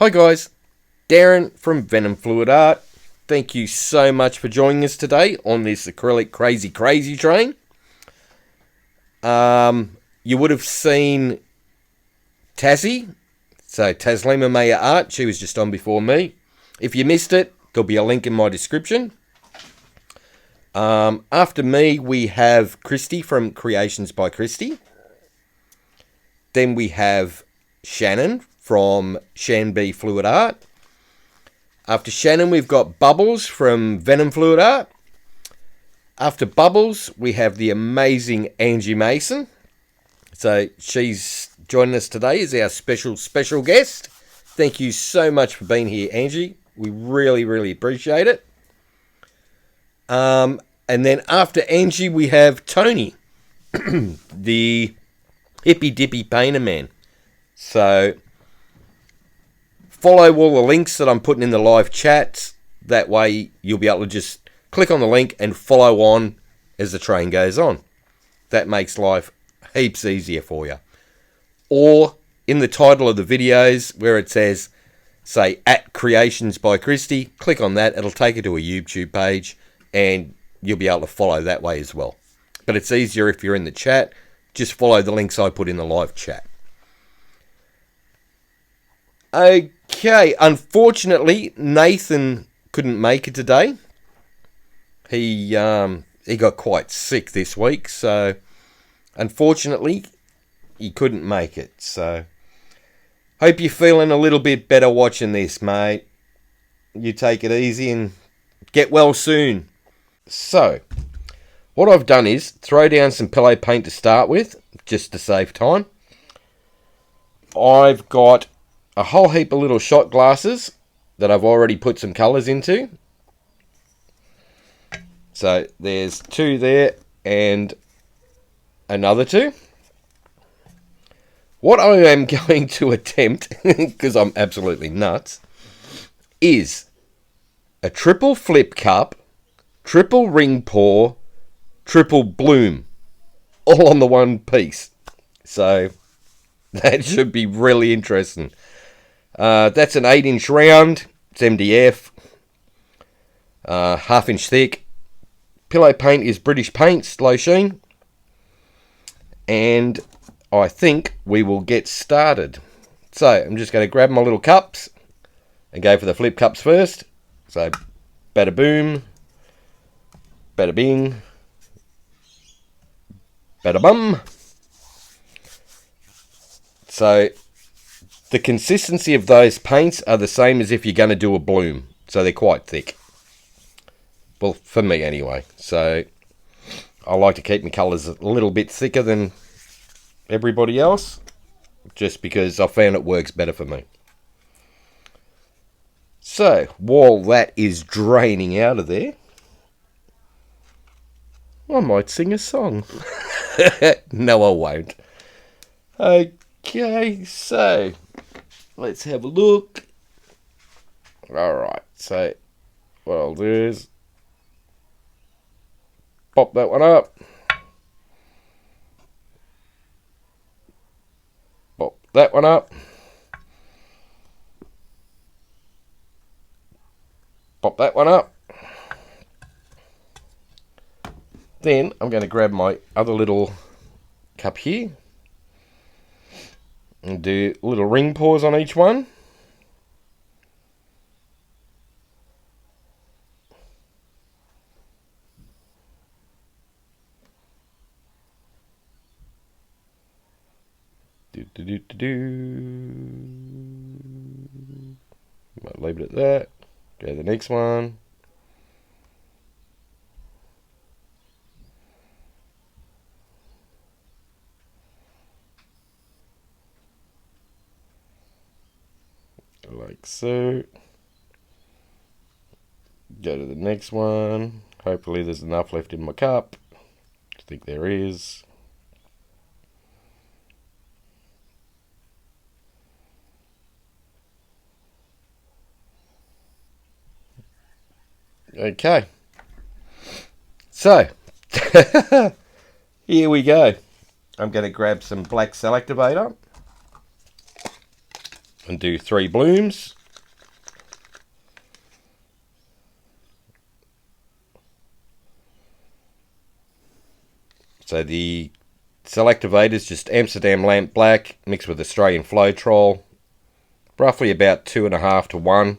Hi guys, Darren from Venom Fluid Art. Thank you so much for joining us today on this acrylic crazy train. You would have seen Tassie, so Taslima Maya Art. She was just on before me. If you missed it, there'll be a link in my description. After me, we have Kristey from Kreations by Kristey. Then we have Shannon from Shanb Fluid Art. After Shannon, we've got Bubbles from Venom Fluid Art. After Bubbles, we have the amazing AngieMason. So she's joining us today as our special guest. Thank you so much for being here, Angie. We really appreciate it. And then after Angie, we have Tony, the Hippy Dippy Painterman. So follow all the links that I'm putting in the live chats. That way you'll be able to just click on the link and follow on as the train goes on. That makes life heaps easier for you. Or in the title of the videos where it says, say, at Kreations by Kristey, click on that. It'll take you to a YouTube page and you'll be able to follow that way as well. But it's easier if you're in the chat. Just follow the links I put in the live chat. Okay, unfortunately, Nathan couldn't make it today. He got quite sick this week, so unfortunately, he couldn't make it. So, hope you're feeling a little bit better watching this, mate. You take it easy and get well soon. So, what I've done is throw down some pillow paint to start with, just to save time. I've got a whole heap of little shot glasses that I've already put some colours into. So there's two there and another two. What I am going to attempt, because I'm absolutely nuts, is a triple flip cup, triple ring pour, triple bloom, all on the one piece. So that should be really interesting. That's an 8-inch round. It's MDF. Half-inch thick. Pillow paint is British paint, slow sheen. And I think we will get started. So I'm just going to grab my little cups and go for the flip cups first. So bada boom, bada bing, bada bum. So the consistency of those paints are the same as if you're going to do a bloom. So they're quite thick. Well, for me anyway. So I like to keep my colours a little bit thicker than everybody else. Just because I found it works better for me. So while that is draining out of there, I might sing a song. No, I won't. Okay, so let's have a look. Alright, so what I'll do is pop that one up. Pop that one up. Pop that one up. Then I'm going to grab my other little cup here and do little ring pours on each one. Might leave it at that. Go to the next one. Like so. Go to the next one. Hopefully there's enough left in my cup. I think there is. Okay. So, here we go. I'm going to grab some black selectivator. and do 3 blooms. So the cell activator is just Amsterdam lamp black mixed with Australian Floetrol, roughly about 2.5 to 1.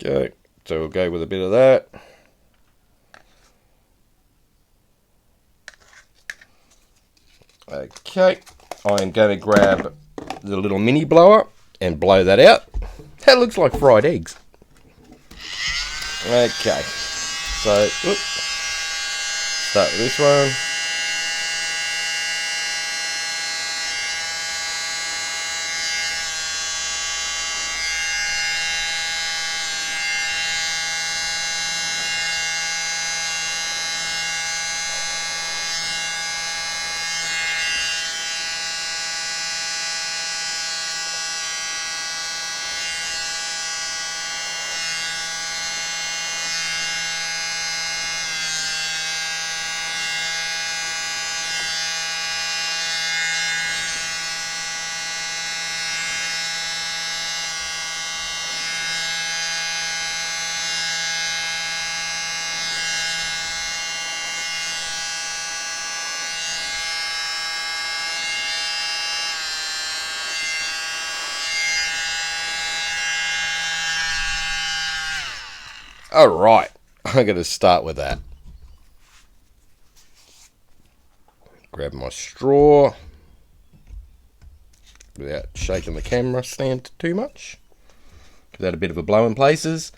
Okay, so we'll go with a bit of that. Okay, I'm going to grab the little mini blower and blow that out. That looks like fried eggs. Okay, so start with this one. Alright, I'm going to start with that. Grab my straw without shaking the camera stand too much. Give that a bit of a blow in places.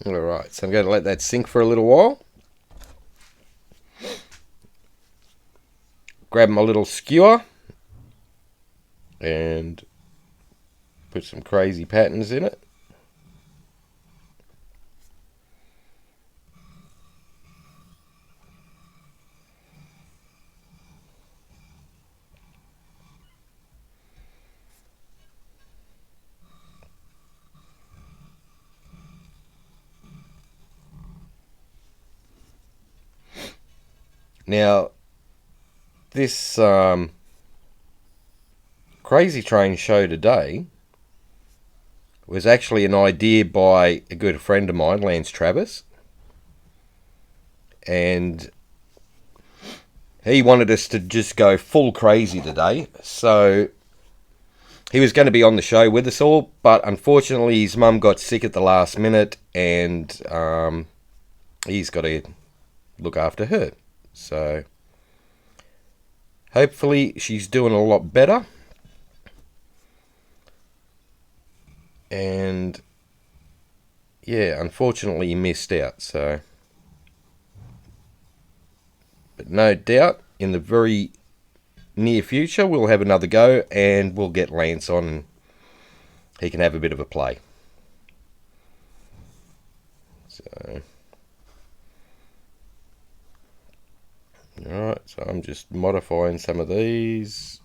Alright, so I'm going to let that sink for a little while. Grab my little skewer and put some crazy patterns in it. Now, this Crazy Train show today was actually an idea by a good friend of mine, Lance Travis. And he wanted us to just go full crazy today. So he was going to be on the show with us all, but unfortunately his mum got sick at the last minute and he's got to look after her. So hopefully she's doing a lot better. And yeah, unfortunately he missed out. So, but no doubt in the very near future we'll have another go and we'll get Lance on and he can have a bit of a play. So alright, so I'm just modifying some of these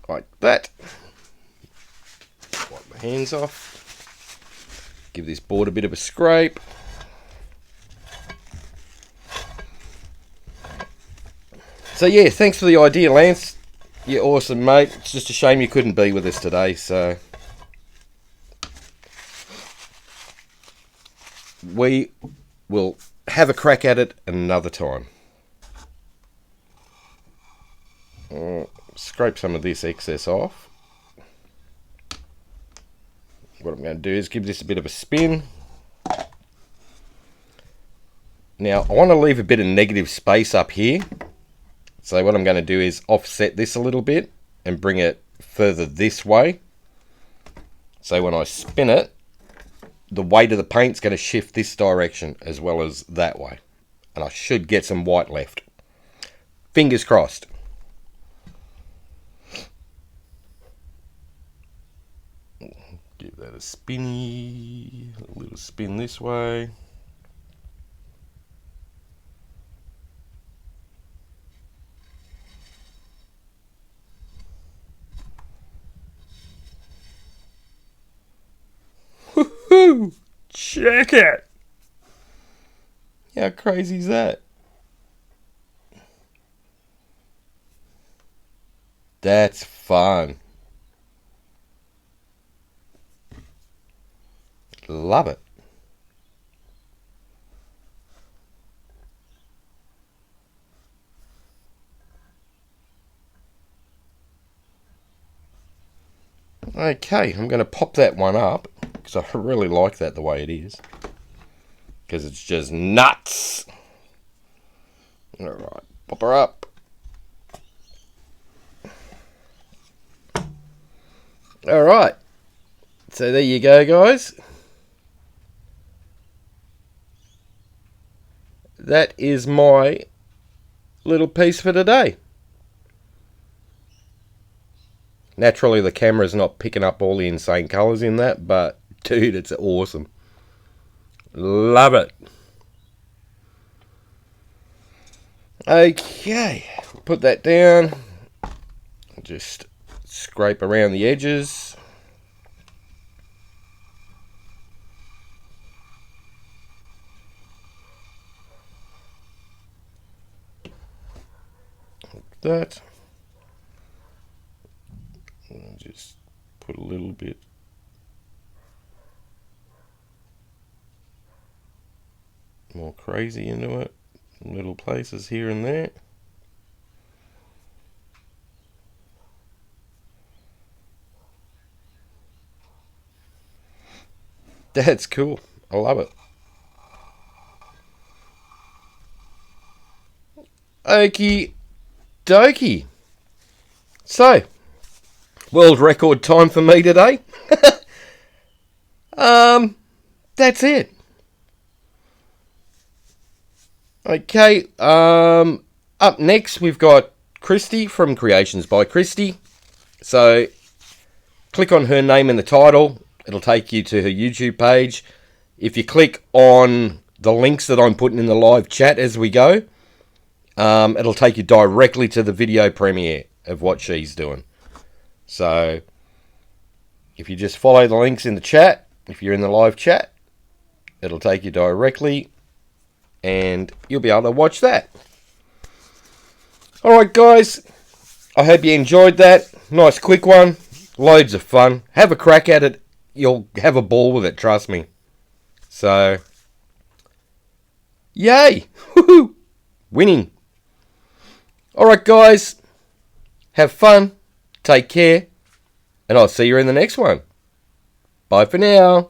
like that. Wipe my hands off. Give this board a bit of a scrape. So yeah, thanks for the idea, Lance. You're awesome, mate. It's just a shame you couldn't be with us today, so we will have a crack at it another time. Scrape some of this excess off. What I'm going to do is give this a bit of a spin. Now I want to leave a bit of negative space up here. So what I'm going to do is offset this a little bit and bring it further this way. So when I spin it, the weight of the paint's going to shift this direction as well as that way. And I should get some white left. Fingers crossed. Give that a spinny, a little spin this way. Woohoo! Check it! How crazy is that? That's fun. Love it. Okay, I'm going to pop that one up because I really like that the way it is. Because it's just nuts. Alright, pop her up. Alright, so there you go, guys. That is my little piece for today. Naturally, the camera's not picking up all the insane colours in that, but dude, it's awesome. Love it. Okay, put that down. Just scrape around the edges. Like that. And just put a little bit more crazy into it. Little places here and there. That's cool. I love it. Okie dokie. So, world record time for me today. That's it. Okay, up next we've got Kristey from Kreations by Kristey. So, click on her name in the title. It'll take you to her YouTube page. If you click on the links that I'm putting in the live chat as we go, it'll take you directly to the video premiere of what she's doing. So, if you just follow the links in the chat, if you're in the live chat, it'll take you directly and you'll be able to watch that. Alright guys, I hope you enjoyed that. Nice quick one. Loads of fun. Have a crack at it. You'll have a ball with it, trust me. So, yay! Woohoo! Winning. Alright guys, have fun, take care, and I'll see you in the next one. Bye for now.